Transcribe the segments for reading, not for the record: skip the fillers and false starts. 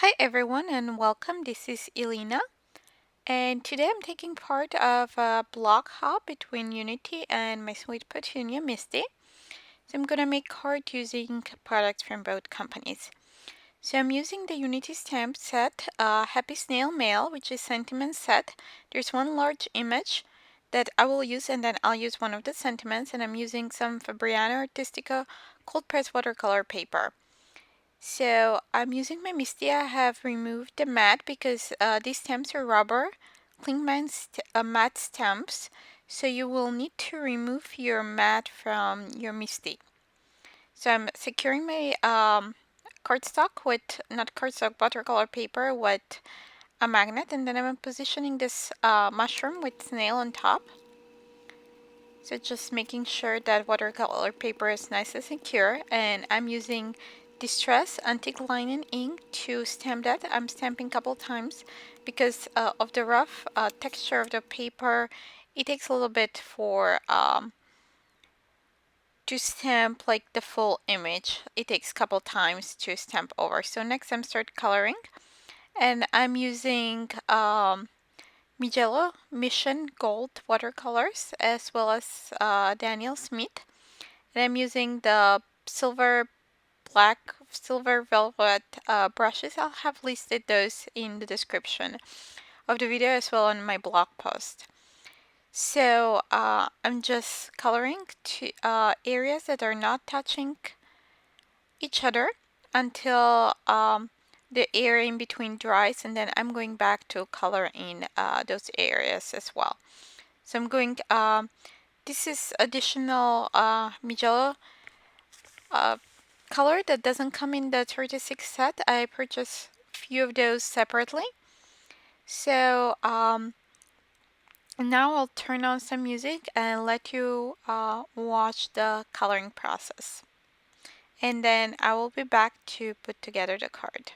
Hi everyone and welcome. This is Elena, and today I'm taking part of a blog hop between Unity and my sweet petunia MISTI. So I'm gonna make card using products from both companies. So I'm using the Unity stamp set, Happy Snail Mail, which is sentiment set. There's one large image that I will use, and then I'll use one of the sentiments, and I'm using some Fabriano Artistico cold press watercolor paper. So I'm using my MISTI. I have removed the mat because these stamps are rubber, cling matte stamps. So you will need to remove your mat from your MISTI. So I'm securing my cardstock with, not cardstock, watercolor paper with a magnet. And then I'm positioning this mushroom with snail on top. So just making sure that watercolor paper is nice and secure, and I'm using Distress Antique Linen ink to stamp that. I'm stamping a couple times because of the rough texture of the paper. It takes a little bit for to stamp like the full image. It takes a couple times to stamp over. So next I'm start coloring, and I'm using Mijello Mission Gold watercolors as well as Daniel Smith. And I'm using the silver velvet brushes. I'll have listed those in the description of the video as well on my blog post. So I'm just coloring to areas that are not touching each other until the area in between dries, and then I'm going back to color in those areas as well. So I'm going, this is additional Mijello color that doesn't come in the 36 set. I purchased a few of those separately. So now I'll turn on some music and let you watch the coloring process. And then I will be back to put together the card.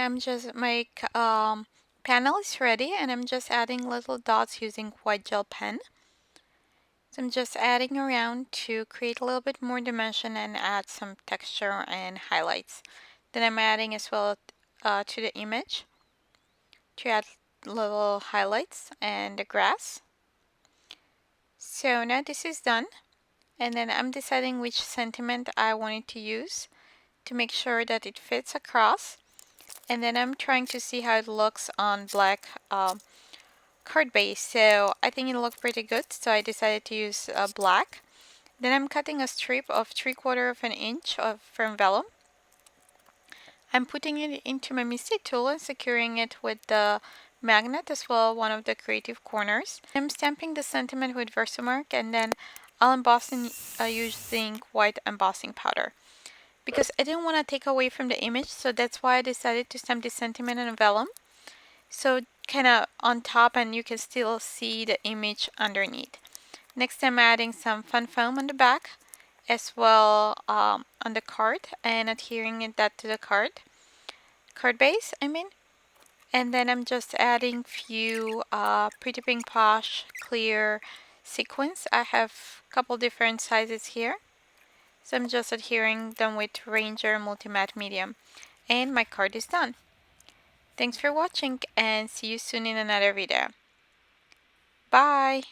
my panel is ready, and I'm just adding little dots using white gel pen. So I'm just adding around to create a little bit more dimension and add some texture and highlights. Then I'm adding as well to the image to add little highlights and the grass. So now this is done, and then I'm deciding which sentiment I wanted to use to make sure that it fits across. And then I'm trying to see how it looks on black card base. So I think it looked pretty good, so I decided to use black. Then I'm cutting a strip of 3/4 of an inch from vellum. I'm putting it into my MISTI tool and securing it with the magnet as well, one of the creative corners. I'm stamping the sentiment with Versamark, and then I'll emboss using white embossing powder. Because I didn't want to take away from the image, so that's why I decided to stamp this sentiment in vellum. So kind of on top, and you can still see the image underneath. Next, I'm adding some fun foam on the back as well on the card, and adhering that to the card base, I mean. And then I'm just adding few Pretty Pink Posh clear sequins. I have a couple different sizes here. So I'm just adhering them with Ranger Multimatte Medium. And my card is done. Thanks for watching, and see you soon in another video. Bye!